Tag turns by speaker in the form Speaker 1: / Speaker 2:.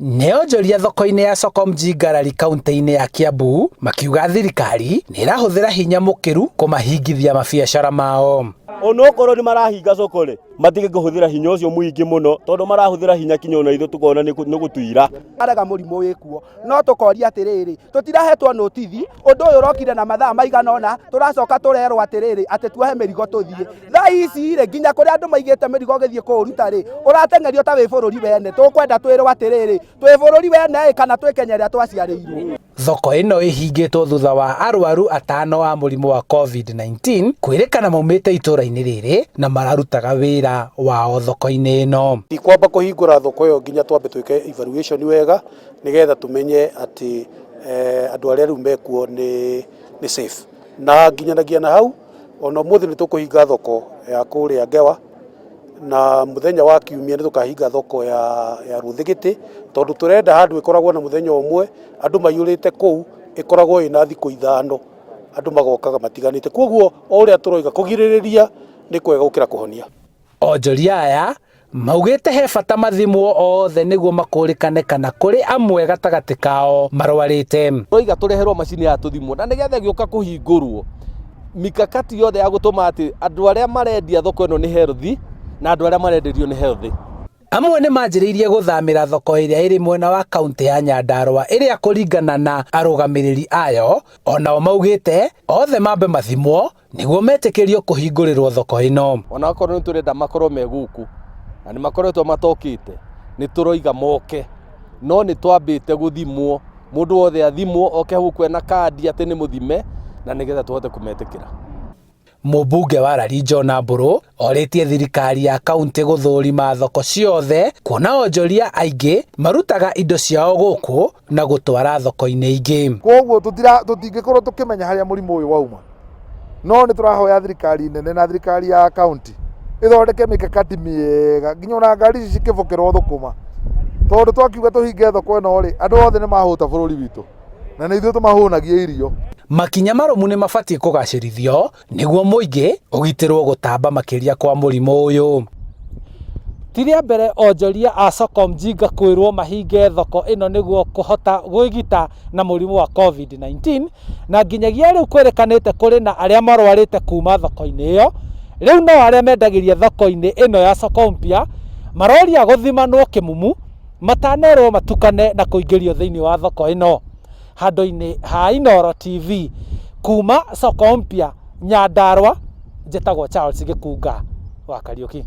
Speaker 1: Neonjoria thoko-inĩ ya Soko Mjinga Rari kaunti-inĩ ya Kiambu makiuga thirikari nĩ ĩrahũthĩra hinya mũkĩru kũmahingithia mabiacara mao.
Speaker 2: Onokorwo ni marahinga soko ri matige kuhuthira hinya ucio muingi muno tondu marahuthira hinya kinyo na ithu tukona ni gutuira
Speaker 3: araga murimu wikuo no tukoria atiriri tutirahetwo notithi undu uyu urokire na mathaa maigana ona turacoka turerwo atiriri ati tuohe mirigo tuthie thaa ici ri nginya kuri andu maigite mirigo githie kuruta ri uratengerio ta wi bururi wene tukwenda twirwo atiriri twi bururi wene kana twi Kenya ria twaciarirwo.
Speaker 1: Thoko ĩno ĩhingĩtwo thutha wa arwaru atano wa mũrimũ wa COVID-19 kwĩrĩkana maumĩte itũra-inĩ rĩrĩ na mararutaga wĩra wao thoko-inĩ ĩno.
Speaker 4: Ikwamba kũhingũra thoko ĩyo nginya twambe twĩke evaluation wega nĩgetha tumenye atĩ andũ arĩa rĩu mekuo nĩ safe. Na nginyanagia na hau ona ũmũthĩ nĩ tũkũhinga thoko ya kũrĩa Ngewa na muthenya wa kiumia nĩ tukahinga thoko ya Ruthigiti tondu turenda handu ikoragwo na muthenya umwe andu maiyurite kuu ikoragwo ina thikũ ithano andu magokaga matiganite koguo o uria turoiga kugiririria ni kwega gukira kuhonia.
Speaker 1: Onjoria aya maugite he bata mathimwo othe niguo makũrĩkane kana kuri amwe gatagati kao marwarite.
Speaker 5: Turoiga tureherwo macini ya tuthimwo na nigetha gĩoka kuhingũrwo mikakati yothe ya gutuma ati andu aria marendia thoko ĩno ni healthy na andu aria marenderio ni healthy.
Speaker 1: Amwe nĩ manjĩrĩirie gũthamĩra thoko ĩrĩa ĩrĩ mwena wa kaunti ya Nyandarua ĩrĩa kũringana na arũgamĩrĩri ayo onao maugĩte othe mambe mathimwo nĩguo metĩkĩrio kũhingũrĩrwo thoko ĩno.
Speaker 5: Ona akorwo nĩ tũrenda makorwo me gũkũ na nĩ makoretwo matokĩte nĩ tũroiga moke no nĩ twambĩte gũthimwo mũndũ wothe athimwo oke gũkũ ena kandi atĩ nĩ mũthime na nĩgetha tũhote kũmetĩkĩra.
Speaker 1: Mũmbunge wa Rari John Mburu orĩtie thirikari ya kaunti gũthũrima thoko ciothe kuona onjoria aingĩ marutaga indo ciao gũkũ na gũtwara thoko-inĩ ingĩ.
Speaker 6: Koguo tũtingĩkorwo tũkĩmenya harĩa mũrimũ ũyũ wauma no nĩ tũrahoya thirikari nene na thirikari ya kaunti ĩthondeke mikakati mĩega nginya ona ngari ici cikĩbokerwo thũkũma tondũ twakiuga tũhinge thoko ĩno rĩ andũ othe nĩ mahũta bũrũri witũ na nĩ ithuĩ tũmahũnagia irio.
Speaker 1: Makinya marũmu nĩ mabatiĩ kũgacĩrithio nĩguo mũingĩ ũgitĩrwo gũtamba makĩria kwa mũrimũ ũyũ. Ti rĩa mbere onjoria a Soko Mjinga kwĩrwo mahinge thoko ĩno nĩguo kũhota gwĩgita na mũrimũ wa COVID-19 na nginyagia rĩu kwĩrĩkanĩte kũrĩ na arĩa marwarĩte kuma thoko-inĩ ĩyo. Rĩu no arĩa mendagĩria thoko-inĩ ĩno ya Soko Mpya maroria gũthimanwo kĩmumu matanerwo matukane na kũingĩrio thĩinĩ wa thoko ĩno. Handũ-inĩ ha Inooro TV kuma Soko Mpya Nyandarua, njĩtagwo Charles Gĩkunga wa Kariũki.